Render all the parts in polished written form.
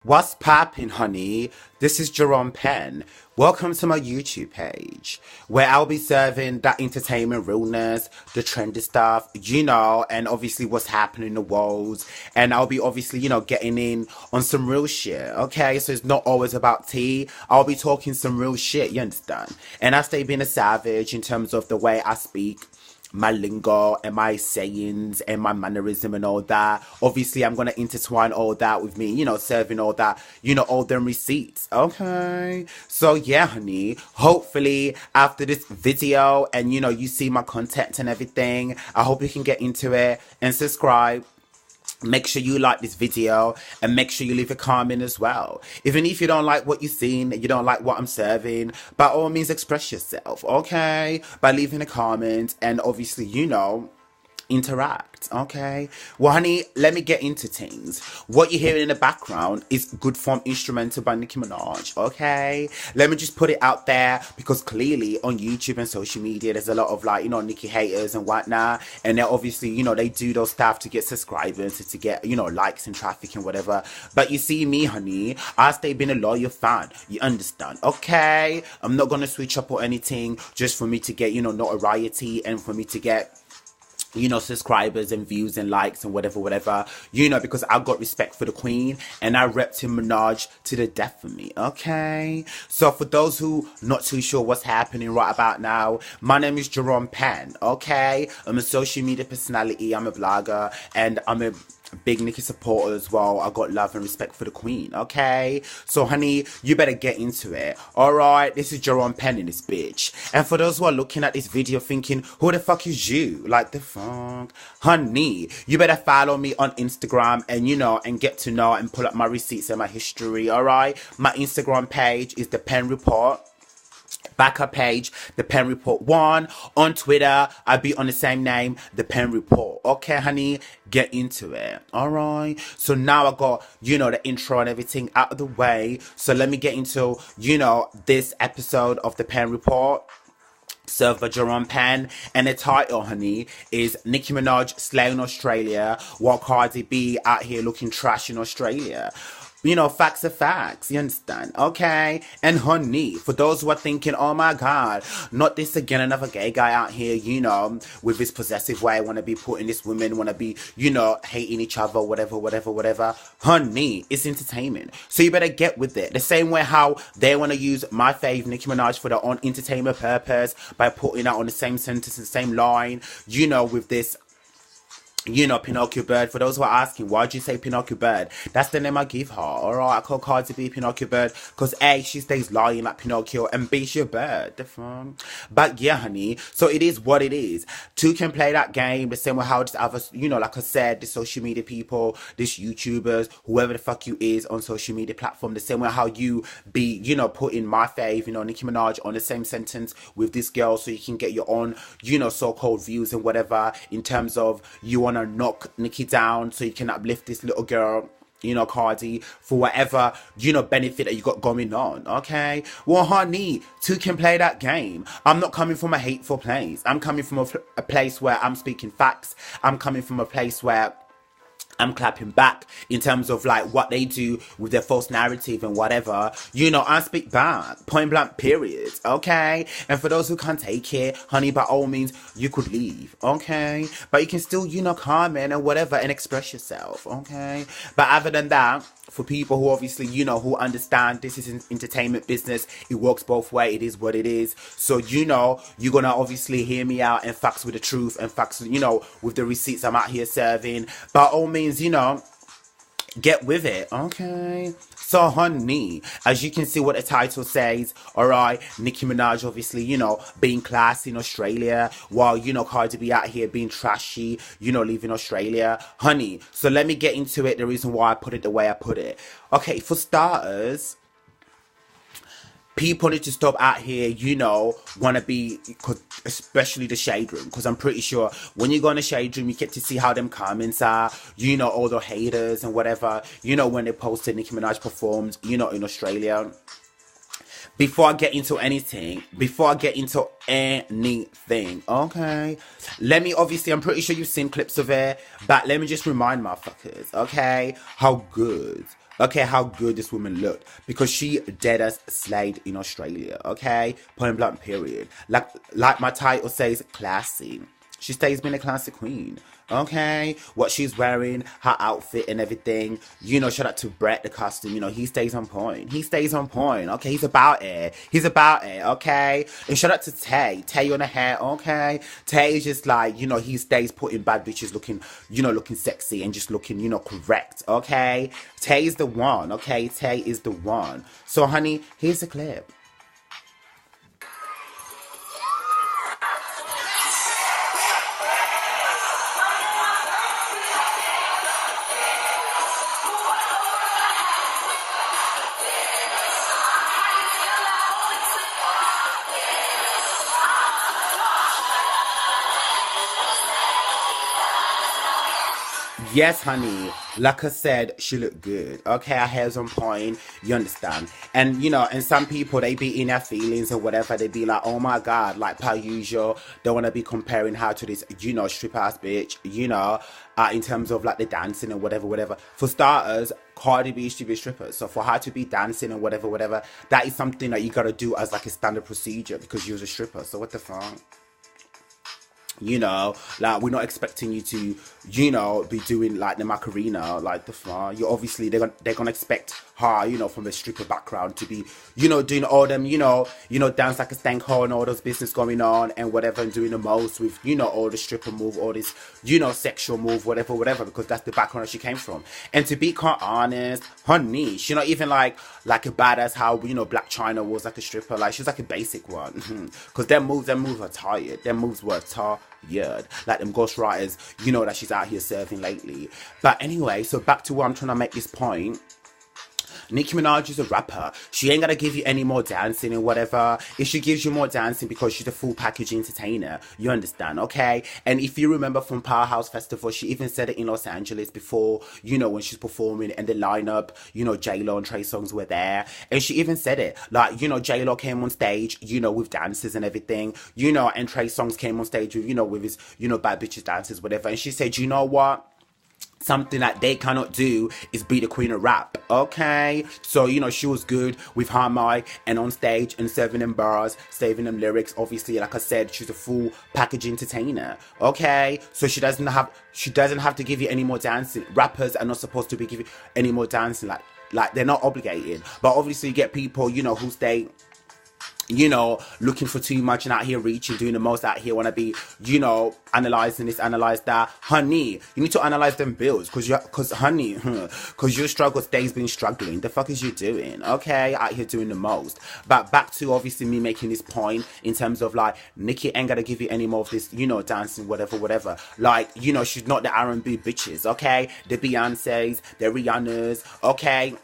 What's poppin', honey? This is Jerome Pen. Welcome to my YouTube page, where I'll be serving that entertainment realness, the trendy stuff, and obviously what's happening in the world. And I'll be obviously, getting in on some real shit, okay? So it's not always about tea. I'll be talking some real shit, you understand? And I stay being a savage in terms of the way I speak, my lingo and my sayings and my mannerism and all that. Obviously, I'm gonna intertwine all that with me, serving all that, all them receipts. Okay. So yeah, honey. Hopefully, after this video and you see my content and everything, I hope you can get into it and subscribe. Make sure you like this video and make sure you leave a comment as well. Even if you don't like what you've seen, you don't like what I'm serving, by all means express yourself, okay? By leaving a comment and obviously, interact, okay? Well, honey, let me get into things. What you're hearing in the background is good form instrumental by Nicki Minaj, okay? Let me just put it out there because clearly on YouTube and social media, there's a lot of Nicki haters and whatnot. And they're obviously, they do those stuff to get subscribers, to get, likes and traffic and whatever. But you see me, honey, I stay being a loyal fan. You understand, okay? I'm not gonna switch up or anything just for me to get, notoriety and for me to get subscribers and views and likes and whatever, because I got respect for the Queen and I rep Tim Minaj to the death for me, okay? So for those who not too sure what's happening right about now, my name is Jerome Pen, okay? I'm a social media personality, I'm a vlogger, and I'm a big Nicki supporter as well. I got love and respect for the Queen, okay? So honey, you better get into it. Alright, this is Jerome Pen in this bitch. And for those who are looking at this video thinking, who the fuck is you? Like the fuck? Honey, you better follow me on Instagram and and get to know and pull up my receipts and my history, alright? My Instagram page is the Pen Report. Backup page, the Pen Report 1. On Twitter, I'll be on the same name, the Pen Report. Okay, honey, get into it. Alright. So now I got, the intro and everything out of the way. So let me get into, this episode of the Pen Report. Served by Jerome Pen, and the title, honey, is Nicki Minaj slaying Australia while Cardi B out here looking trash in Australia. Facts are facts, you understand? Okay? And honey, for those who are thinking, oh my god, not this again, another gay guy out here, with his possessive way, wanna be putting this woman, wanna be, hating each other, whatever. Honey, it's entertainment. So you better get with it. The same way how they wanna use my fave, Nicki Minaj, for their own entertainment purpose by putting out on the same sentence, the same line, with this Pinocchio Bird. For those who are asking, why'd you say Pinocchio Bird? That's the name I give her, alright? I call Cardi B Pinocchio Bird because A, she stays lying like Pinocchio, and B, she a bird. The fun. But yeah, honey, so it is what it is. Two can play that game the same way how this other, like I said, the social media people, this YouTubers, whoever the fuck you is on social media platform, the same way how you be, putting my fave, Nicki Minaj on the same sentence with this girl so you can get your own, so-called views and whatever in terms of you want to knock Nicki down so you can uplift this little girl, Cardi, for whatever, benefit that you got going on, okay? Well, honey, two can play that game. I'm not coming from a hateful place. I'm coming from a place where I'm speaking facts. I'm coming from a place where I'm clapping back in terms of what they do with their false narrative and whatever. I speak back. Point blank period. Okay? And for those who can't take it, honey, by all means, you could leave. Okay? But you can still, comment and whatever and express yourself. Okay? But other than that, for people who obviously, who understand this is an entertainment business, it works both ways. It is what it is. So, you're gonna obviously hear me out and facts with the truth and facts, with the receipts I'm out here serving. By all means, get with it, okay? So, honey, as you can see what the title says, alright, Nicki Minaj obviously, being classy in Australia, while, Cardi B out here being trashy, leaving Australia. Honey, so let me get into it, the reason why I put it the way I put it. Okay, for starters, people need to stop out here, want to be, especially the shade room, because I'm pretty sure when you go in the shade room, you get to see how them comments are, all the haters and whatever, when they posted Nicki Minaj performed, in Australia. Before I get into anything, okay, let me, obviously, I'm pretty sure you've seen clips of it, but let me just remind motherfuckers, okay, how good Okay, how good this woman looked because she dead as slayed in Australia. Okay, point blank period. Like my title says, classy. She stays being a classic queen. Okay, what she's wearing, her outfit and everything. Shout out to Brett, the costume. He stays on point. He stays on point. Okay, he's about it. He's about it. Okay, and shout out to Tay. Tay on the hair. Okay, Tay is just like he stays putting bad bitches looking, looking sexy and just looking, correct. Okay, Tay is the one. Okay, Tay is the one. So, honey, here's the clip. Yes, honey. Like I said, she looked good. Okay, her hair's on point. You understand? And and some people they be in their feelings or whatever. They be like, oh my god, like per usual, they want to be comparing her to this, strip ass bitch. In terms of like the dancing and whatever, whatever. For starters, Cardi B used to be a stripper, so for her to be dancing and whatever, whatever, that is something that you gotta do as like a standard procedure because you was a stripper. So what the fuck? Like we're not expecting you to, be doing like the Macarena, like the far. You obviously they're gonna expect her, from a stripper background to be, doing all them, dance like a stank hole and all those business going on and whatever, and doing the most with, all the stripper move, all this, sexual move, whatever, whatever, because that's the background that she came from. And to be quite honest, her niche, she's not even like a badass how Black China was like a stripper, like she's like a basic one, because them moves are tired, them moves were tired. Like them ghostwriters, that she's out here serving lately. But anyway, so back to what I'm trying to make this point. Nicki Minaj is a rapper. She ain't gonna give you any more dancing and whatever. If she gives you more dancing because she's a full package entertainer, you understand, okay? And if you remember from Powerhouse Festival, she even said it in Los Angeles before, when she's performing and the lineup, J-Lo and Trey Songz were there. And she even said it, like, J-Lo came on stage, with dances and everything, and Trey Songz came on stage with, with his, bad bitches dances, whatever. And she said, you know what? Something that they cannot do is be the queen of rap, okay? So, she was good with her mic and on stage and serving them bars, saving them lyrics. Obviously, like I said, she's a full package entertainer, okay? So she doesn't have to give you any more dancing. Rappers are not supposed to be giving any more dancing, like they're not obligated. But obviously, you get people, who stay looking for too much and out here reaching, doing the most out here, want to be, analyzing this, analyze that. Honey, you need to analyze them bills because honey, because your struggle days been struggling. The fuck is you doing? Okay, out here doing the most. But back to obviously me making this point in terms of like, Nicki ain't gonna give you any more of this, dancing, whatever, whatever. Like, she's not the R&B bitches, okay? The Beyoncés, the Rihannas, okay?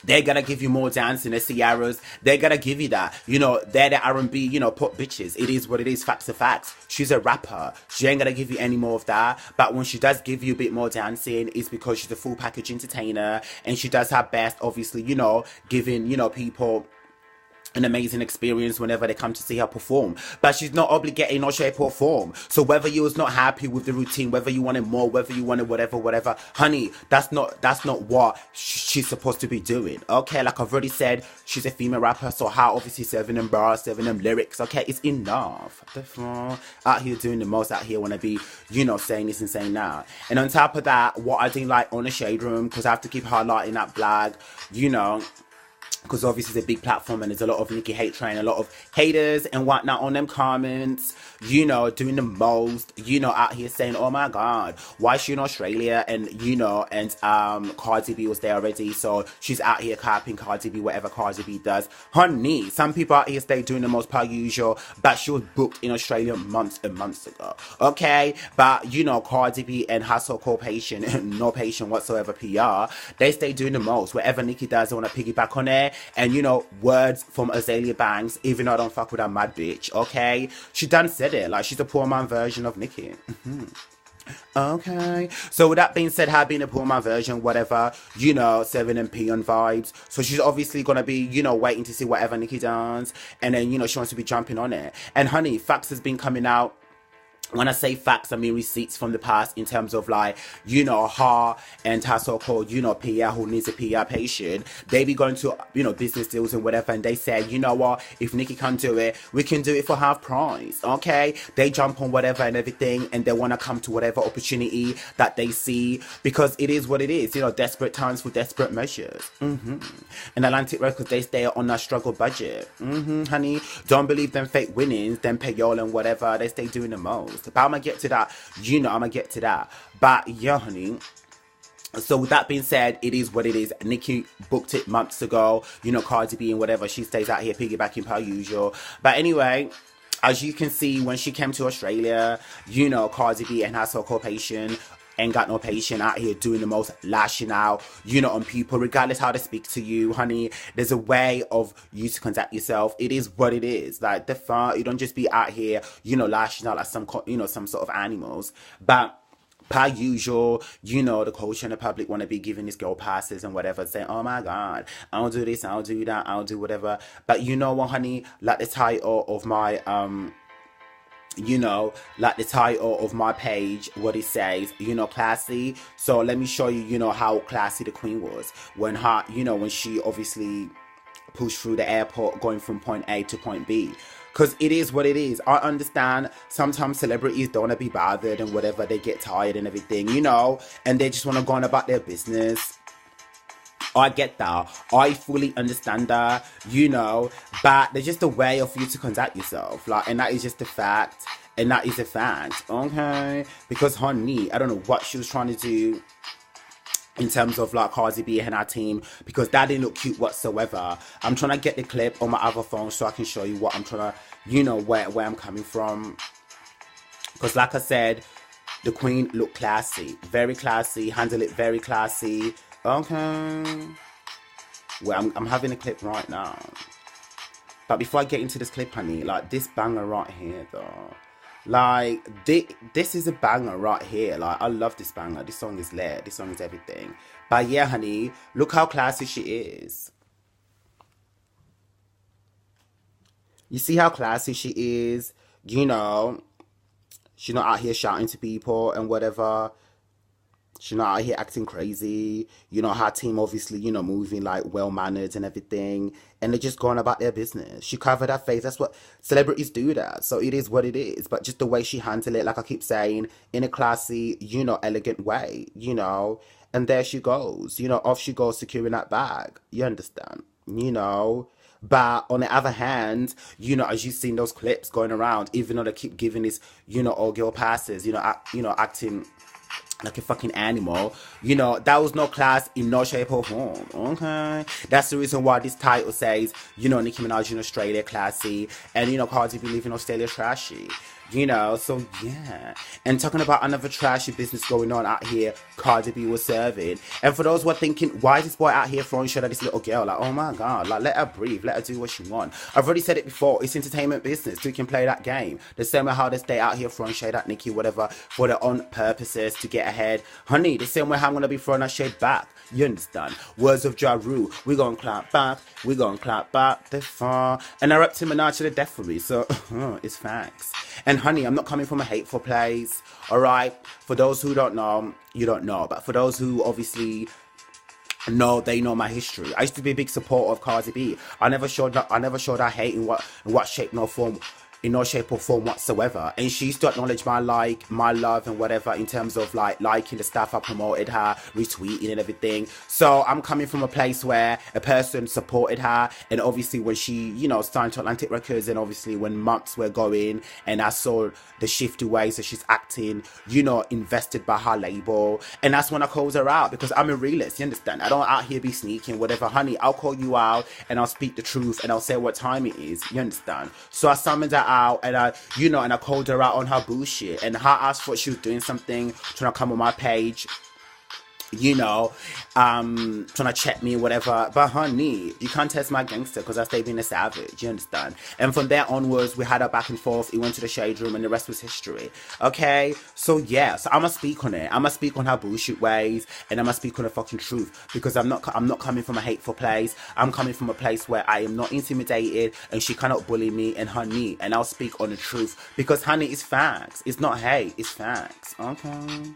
They're gonna give you more dancing, the Ciaras. They're gonna give you that. They're the R&B, put bitches. It is what it is. Facts are facts. She's a rapper. She ain't gonna give you any more of that. But when she does give you a bit more dancing, it's because she's a full package entertainer. And she does her best, obviously, giving, people an amazing experience whenever they come to see her perform. But she's not obligated in no shape or form. So whether you was not happy with the routine, whether you wanted more, whether you wanted whatever, honey, that's not what she's supposed to be doing. Okay, like I've already said, she's a female rapper, so how obviously serving them bars, serving them lyrics, okay, it's enough. Out here doing the most, out here wanna be, saying this and saying that. And on top of that, what I didn't like on the Shade Room, because I have to keep highlighting that flag, because obviously it's a big platform and there's a lot of Nicki hate train, a lot of haters and whatnot on them comments, doing the most, out here saying, oh my god, why is she in Australia? And Cardi B was there already, so she's out here copying Cardi B, whatever Cardi B does. Honey, some people out here stay doing the most per usual, but she was booked in Australia months and months ago, okay? But Cardi B and her so-called patient, no patient whatsoever PR, they stay doing the most. Whatever Nicki does, they want to piggyback on it. And words from Azalea Banks, even though I don't fuck with that mad bitch, okay? She done said it, like she's a poor man version of Nicki. Okay, so with that being said, her being a poor man version, whatever, 7 and P on vibes. So she's obviously gonna be, waiting to see whatever Nicki does, and then she wants to be jumping on it. And honey, facts has been coming out When I say facts, I mean receipts from the past in terms of like, her and her so-called, PR who needs a PR patient. They be going to, business deals and whatever, and they say, you know what, if Nicki can't do it, we can do it for half price, okay? They jump on whatever and everything, and they want to come to whatever opportunity that they see, because it is what it is, desperate times for desperate measures. And Atlantic Records, they stay on a struggle budget. Honey, don't believe them fake winnings, them payola and whatever, they stay doing the most. But I'm gonna get to that, I'm gonna get to that. But yeah, honey. So with that being said, it is what it is. Nicki booked it months ago. Cardi B and whatever. She stays out here piggybacking per usual. But anyway, as you can see, when she came to Australia, Cardi B and her so-called patient ain't got no patient out here doing the most, lashing out, on people, regardless how they speak to you, honey. There's a way of you to conduct yourself. It is what it is. Like, the fun, you don't just be out here, lashing out like some sort of animals. But per usual, the culture and the public want to be giving this girl passes and whatever, saying, oh my God, I'll do this, I'll do that, I'll do whatever. But you know what, honey? Like the title of my, like the title of my page, what it says, classy. So let me show you, how classy the Queen was when her, when she obviously pushed through the airport going from point A to point B. Because it is what it is. I understand sometimes celebrities don't want to be bothered and whatever, they get tired and everything, and they just want to go on about their business. I get that. I fully understand that, but there's just a way of you to conduct yourself. Like, and that is just a fact. And that is a fact. Okay? Because honey, I don't know what she was trying to do in terms of like Cardi B and her team, because that didn't look cute whatsoever. I'm trying to get the clip on my other phone so I can show you what I'm trying to, where I'm coming from. Because like I said, the Queen looked classy. Very classy. Handled it very classy. Okay. Well, I'm having a clip right now. But before I get into this clip, honey, like this banger right here though. Like, this is a banger right here. Like, I love this banger. This song is lit. This song is everything. But yeah, honey, look how classy she is. You see how classy she is? She's not out here shouting to people and whatever. She's not out here acting crazy. Her team obviously, moving like well-mannered and everything. And they're just going about their business. She covered her face. That's what celebrities do that. So it is what it is. But just the way she handled it, like I keep saying, in a classy, elegant way, And there she goes. Off she goes securing that bag. You understand? But on the other hand, as you've seen those clips going around, even though they keep giving this, all girl passes, acting like a fucking animal, that was no class in no shape or form. Okay, that's the reason why this title says, Nicki Minaj in Australia classy, and Cardi B leaving Australia trashy. So yeah. And talking about another trashy business going on out here, Cardi B was serving. And for those who are thinking, why is this boy out here throwing shit at this little girl? Like, oh my God, like, let her breathe, let her do what she wants. I've already said it before, it's entertainment business. We can play that game. The same way how they stay out here throwing shade at Nicki, whatever, for their own purposes to get ahead. Honey, the same way how I'm going to be throwing that shade back. You understand? Words of Ja Rule. We gon' clap back. We gon' clap back. The far. And I rep to Minaj to the death for me. So, it's facts. And honey, I'm not coming from a hateful place. Alright? For those who don't know, you don't know. But for those who obviously know, they know my history. I used to be a big supporter of Cardi B. I never showed her hate in what shape nor form. In no shape or form whatsoever. And she used to acknowledge my love and whatever in terms of like liking the stuff I promoted her, retweeting and everything. So I'm coming from a place where a person supported her, and obviously when she, signed to Atlantic Records, and obviously when months were going and I saw the shifty ways that she's acting, invested by her label. And that's when I called her out, because I'm a realist, you understand? I don't out here be sneaking, whatever. Honey, I'll call you out and I'll speak the truth and I'll say what time it is, you understand? So I summoned her out, and I called her out on her bullshit, and her asked thought she was doing something, trying to come on my page you know, trying to check me or whatever. But honey, you can't test my gangster because I stay being a savage, you understand? And from there onwards, we had a back and forth. It went to the shade room and the rest was history. Okay? So yeah, so I'ma speak on it. I'ma speak on her bullshit ways and I'ma speak on the fucking truth because I'm not coming from a hateful place. I'm coming from a place where I am not intimidated and she cannot bully me and honey. And I'll speak on the truth because honey, it's facts. It's not hate, it's facts. Okay?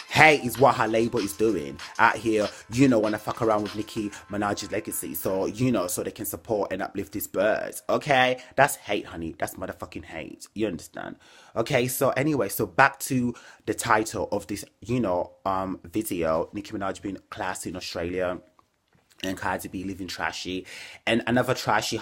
Hate is what her label is doing out here, you know, when I fuck around with Nicki Minaj's legacy. So, you know, so they can support and uplift these birds. Okay? That's hate, honey. That's motherfucking hate. You understand? Okay, so anyway, so back to the title of this, you know, video. Nicki Minaj being classy in Australia. And Cardi B living trashy. And another trashy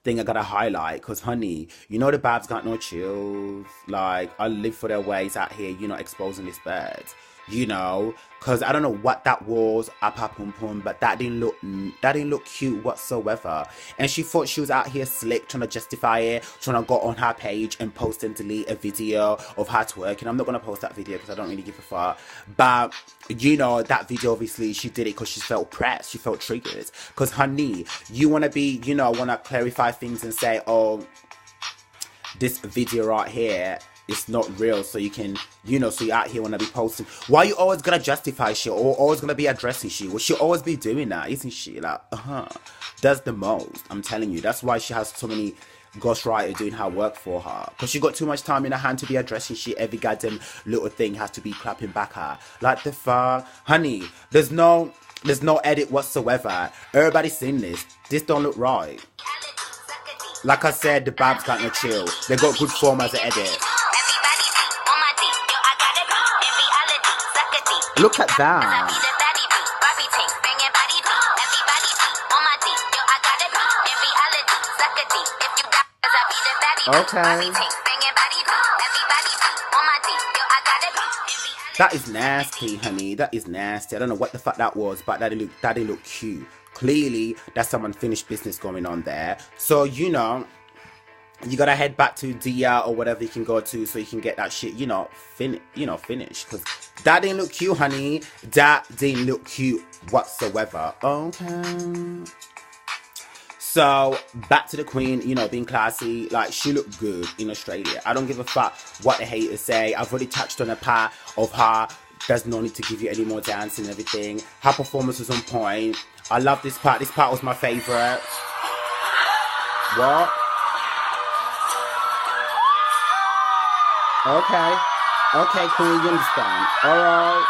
thing I gotta highlight, because honey, you know the babs got no chills. Like, I live for their ways out here, you know, exposing these birds. You know, because I don't know what that was, apa pum pum, but that didn't look cute whatsoever. And she thought she was out here slick, trying to justify it, trying to go on her page and post and delete a video of her twerking. I'm not gonna post that video because I don't really give a fuck. But you know, that video, obviously she did it because she felt pressed, she felt triggered. Because honey, you wanna be, you know, wanna clarify things and say, oh, this video right here, it's not real, so you can, you know, so you're out here wanna be posting. Why you always gonna justify shit or always gonna be addressing shit? Well, she'll always be doing that, isn't she? Like, does the most. I'm telling you, that's why she has so many ghostwriters doing her work for her. Because she got too much time in her hand to be addressing shit. Every goddamn little thing has to be clapping back her. Like the fuck? Honey, there's no edit whatsoever. Everybody's seen this. This don't look right. Like I said, the babs got no chill. They got good form as an edit. Look at that. Okay. That is nasty, honey. That is nasty. I don't know what the fuck that was, but that didn't look cute. Clearly, that's some unfinished business going on there. So, you know, you gotta head back to Dia or whatever you can go to so you can get that shit, finished. Because that didn't look cute, honey. That didn't look cute whatsoever. Okay. So, back to the Queen, you know, being classy. Like, she looked good in Australia. I don't give a fuck what the haters say. I've already touched on a part of her. There's no need to give you any more dancing and everything. Her performance was on point. I love this part. This part was my favourite. What? Okay. Okay, Queen, you understand. Alright.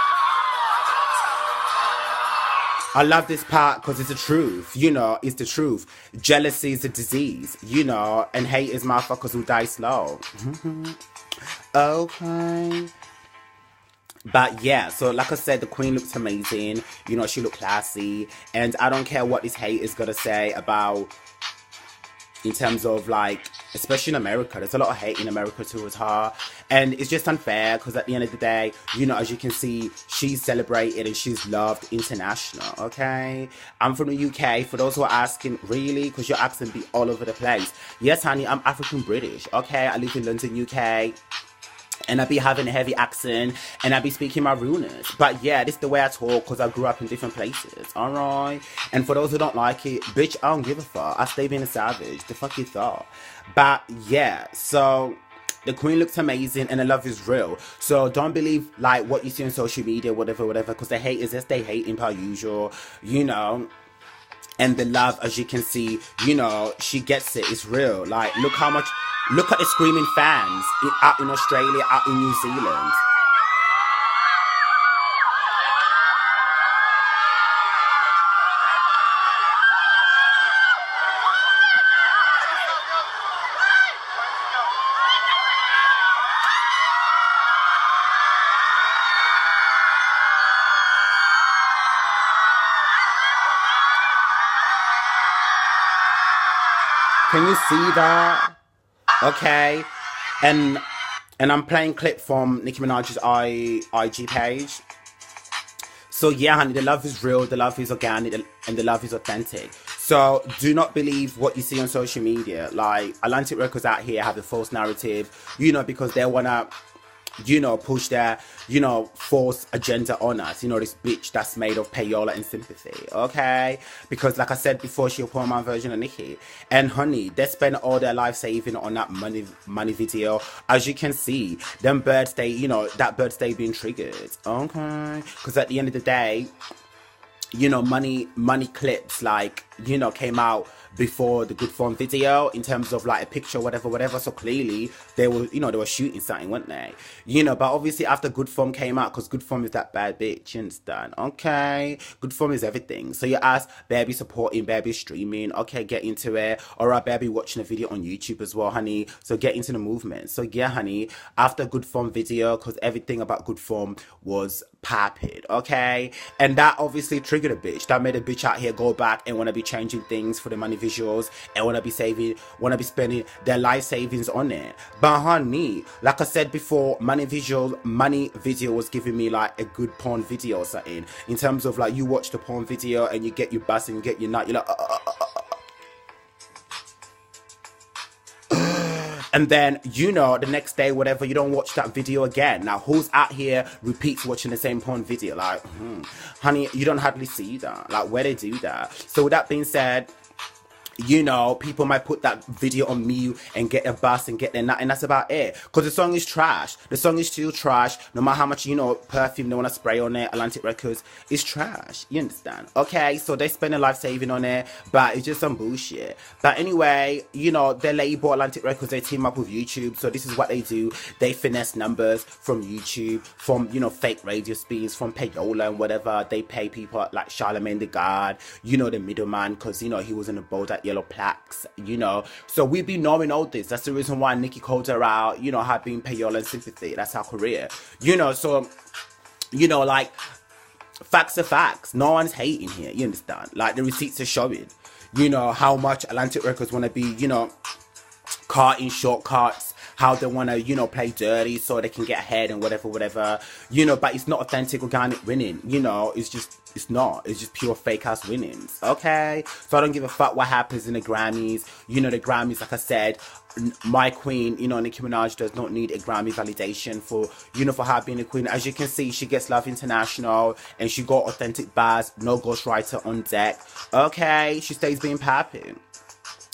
I love this part because it's the truth, you know, it's the truth. Jealousy is a disease, you know, and haters motherfuckers will die slow. Okay. But yeah, so like I said, the Queen looks amazing, you know, she looked classy, and I don't care what this hate is gonna say about, in terms of like, especially in America, there's a lot of hate in America towards her, and it's just unfair because at the end of the day, you know, as you can see, she's celebrated and she's loved international. Okay, I'm from the UK. For those who are asking, really, because your accent be all over the place. Yes, honey, I'm African British. Okay, I live in London, UK. And I be having a heavy accent, and I be speaking my realness. But yeah, this is the way I talk, because I grew up in different places, alright? And for those who don't like it, bitch, I don't give a fuck. I stay being a savage. The fuck you thought? But yeah, so the Queen looks amazing, and the love is real. So don't believe, like, what you see on social media, whatever, because the hate is just they hating per usual, you know. And the love, as you can see, you know, she gets it. It's real. Like, look at the screaming fans out in Australia, out in New Zealand. Can you see that? Okay, and I'm playing clip from Nicki Minaj's IG page. So yeah, honey, the love is real, the love is organic, and the love is authentic. So do not believe what you see on social media. Like, Atlantic Records out here have a false narrative, you know, because they wanna push their, false agenda on us. This bitch that's made of payola and sympathy, okay? Because like I said before, she'll put on my version of Nicki. And honey, they spend all their life saving on that money video. As you can see, them birds, that birds, they being triggered, okay? Because at the end of the day, money clips, like, came out before the good form video in terms of like a picture, whatever. So clearly they were shooting something, weren't they? But obviously after good form came out, because good form is that bad bitch, you understand? Okay, good form is everything. So you ask, baby supporting, baby streaming, okay, get into it. Alright, baby watching a video on YouTube as well, honey. So get into the movement. So yeah, honey, after good form video, because everything about good form was popping, okay? And that obviously triggered a bitch. That made a bitch out here go back and want to be changing things for the money visuals and want to be spending their life savings on it. But honey, like I said before, money video was giving me like a good porn video or something. In terms of like, you watch the porn video and you get your bus and you get your nut, you're like, and then, the next day, whatever, you don't watch that video again. Now, who's out here repeats watching the same porn video? Like, honey, you don't hardly see that. Like, where they do that? So with that being said, people might put that video on mute and get a bus and get their nut, and that's about it. Because the song is trash. The song is still trash. No matter how much, perfume they want to spray on it, Atlantic Records is trash. You understand? Okay, so they spend their life saving on it, but it's just some bullshit. But anyway, their label, Atlantic Records, they team up with YouTube. So this is what they do. They finesse numbers from YouTube, from, fake radio spins, from payola and whatever. They pay people like Charlemagne the God, the middleman, because, he was in the bold at yellow plaques, so we be knowing all this. That's the reason why Nicki called her out, her being payola and sympathy. That's her career, so like, facts are facts. No one's hating here, you understand? Like, the receipts are showing, how much Atlantic Records want to be, carting shortcuts, how they want to, play dirty so they can get ahead and whatever, but it's not authentic organic winning, it's not. It's just pure fake ass winnings, okay? So I don't give a fuck what happens in the Grammys. The Grammys, like I said, my queen, Nicki Minaj does not need a Grammy validation for, for her being a queen. As you can see, she gets Love International and she got authentic bars, no ghostwriter on deck, okay? She stays being popping.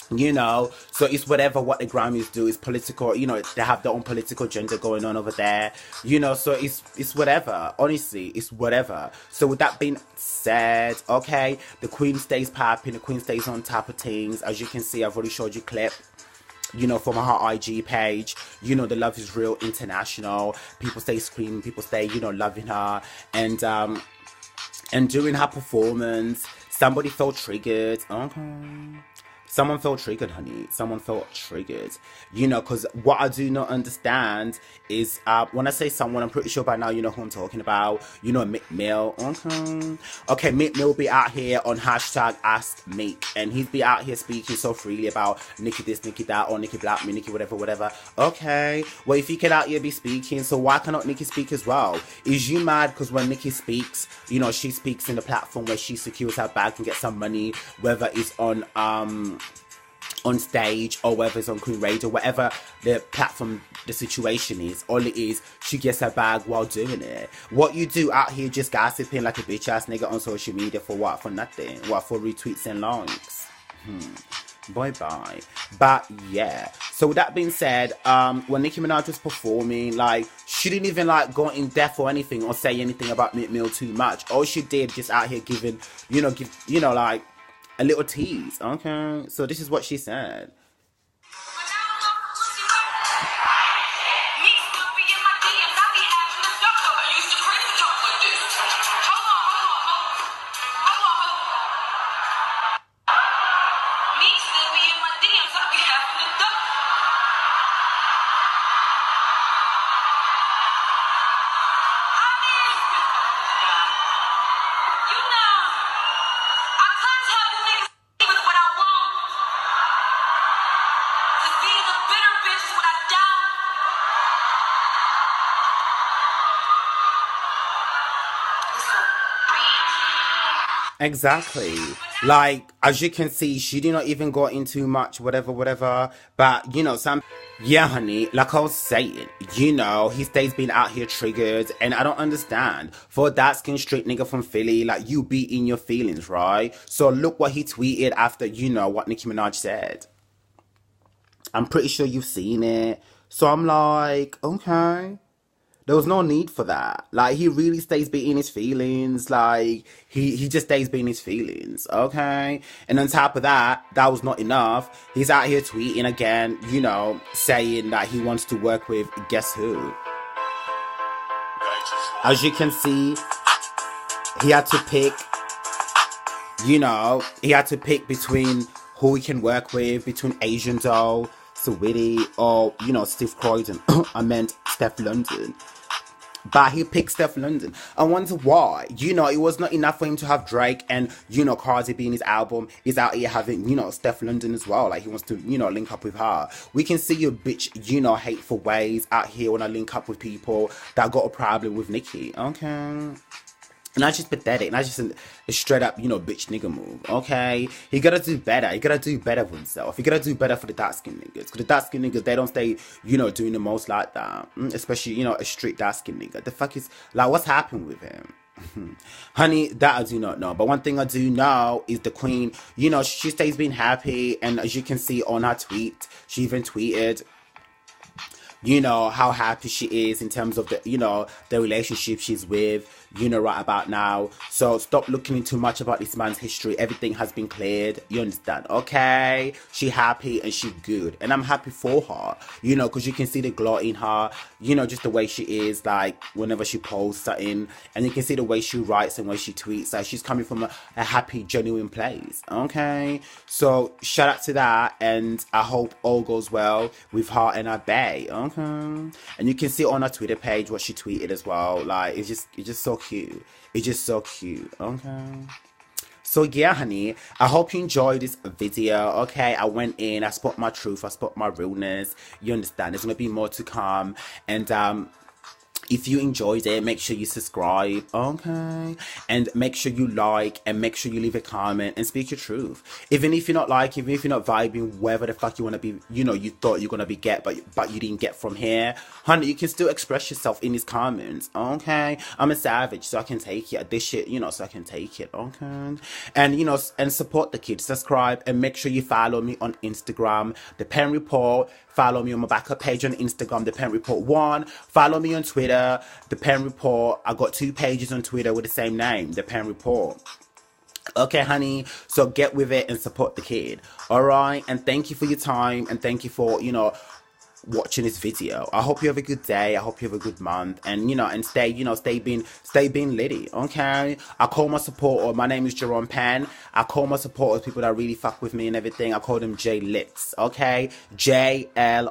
So it's whatever what the Grammys do is political, they have their own political agenda going on over there, so it's whatever, honestly, it's whatever. So with that being said, okay, the queen stays popping, the queen stays on top of things. As you can see, I've already showed you clip, from her IG page, the Love is Real International, people stay screaming, people stay, loving her, and during her performance, somebody felt triggered, okay. Someone felt triggered, honey. Someone felt triggered. Because what I do not understand is, when I say someone, I'm pretty sure by now you know who I'm talking about. Meek Mill. Okay, Meek Mill be out here on hashtag Ask Meek. And he'd be out here speaking so freely about Nicki this, Nicki that, or Nicki Black Me, Nicki whatever. Okay, well, if he can out here be speaking, so why cannot Nicki speak as well? Is you mad because when Nicki speaks, she speaks in the platform where she secures her bag and gets some money, whether it's on stage or whether it's on Queen Radio, whatever the platform, the situation is, all it is, she gets her bag while doing it. What you do out here just gossiping like a bitch ass nigga on social media for what? For nothing. What? For retweets and likes? Bye. But yeah, so with that being said, when Nicki Minaj was performing, like, she didn't even like go in depth or anything or say anything about Meek Mill too much. All she did just out here giving, like a little tease, okay? So this is what she said. Exactly. Like, as you can see, she did not even go into much, whatever. But, some. Yeah, honey, like I was saying, he stays being out here triggered, and I don't understand. For a dark skin straight nigga from Philly, like, you be in your feelings, right? So look what he tweeted after, what Nicki Minaj said. I'm pretty sure you've seen it. So I'm like, okay. There was no need for that. Like, he really stays being his feelings. Like, he just stays being his feelings, okay? And on top of that, that was not enough. He's out here tweeting again, saying that he wants to work with guess who? As you can see, he had to pick, between who he can work with, between Asian Doll, Saweetie, or, Steve Croydon. I meant Steph London. But he picked Steph London. I wonder why. It was not enough for him to have Drake and, Cardi B in his album. He's out here having, Steph London as well. Like, he wants to, link up with her. We can see your bitch, hateful ways out here when I link up with people that got a problem with Nicki. Okay. And that's just pathetic. And that's just a straight up, bitch nigga move. Okay? He gotta do better. He gotta do better for himself. He gotta do better for the dark skin niggas. Because the dark skin niggas, they don't stay, doing the most like that. Especially, a straight dark skin nigga. The fuck is, like, what's happened with him? Honey, that I do not know. But one thing I do know is the queen, she stays being happy. And as you can see on her tweet, she even tweeted, how happy she is in terms of the relationship she's with, right about now. So stop looking into much about this man's history. Everything has been cleared. You understand? Okay? She happy and she good. And I'm happy for her, because you can see the glow in her, just the way she is, like, whenever she posts something. And you can see the way she writes and way she tweets. Like, she's coming from a happy, genuine place. Okay? So shout out to that. And I hope all goes well with her and her bae. Okay? And you can see on her Twitter page what she tweeted as well. Like, it's just so cute. It's just so cute. Okay. So yeah, honey, I hope you enjoyed this video. Okay, I went in, I spoke my truth, I spoke my realness. You understand? There's gonna be more to come. And if you enjoyed it, make sure you subscribe, okay? And make sure you like, and make sure you leave a comment and speak your truth. Even if you're not even if you're not vibing, wherever the fuck you want to be, you thought you're going to be but you didn't get from here. Honey, you can still express yourself in these comments, okay? I'm a savage, so I can take it. This shit, so I can take it, okay? And, and support the kids. Subscribe, and make sure you follow me on Instagram, The Pen Report. Follow me on my backup page on Instagram, The Pen Report 1. Follow me on Twitter, The Pen Report. I got 2 pages on Twitter with the same name, The Pen Report. Okay, honey, so get with it and support the kid. All right, and thank you for your time, and thank you for, watching this video. I hope you have a good day. I hope you have a good month, and and stay being litty. Okay, I call my supporter. My name is Jerome Pen. I call my supporters people that really fuck with me and everything. I call them J-Litz. Okay, JLITZ.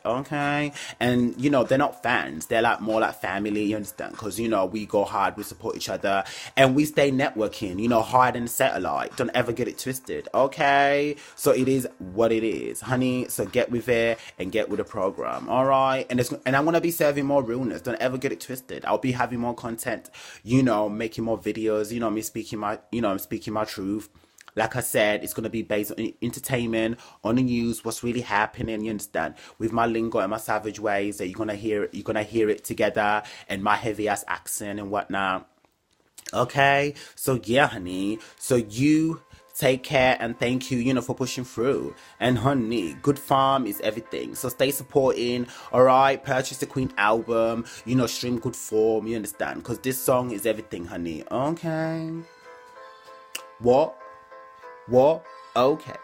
Okay, and they're not fans. They're like more like family. You understand? Because we go hard. We support each other, and we stay networking. higher than satellite. Don't ever get it twisted. Okay, so it is what it is, honey. So get with it. And get with the program, all right? And I'm gonna be serving more realness. Don't ever get it twisted. I'll be having more content, making more videos. Me speaking my truth. Like I said, it's gonna be based on entertainment, on the news, what's really happening. You understand? With my lingo and my savage ways that you're gonna hear it together, and my heavy ass accent and whatnot. Okay, so yeah, honey. So you. Take care, and thank you, for pushing through. And honey, good farm is everything. So stay supporting, alright? Purchase the Queen album, stream good form, you understand? Because this song is everything, honey. Okay. What? Okay.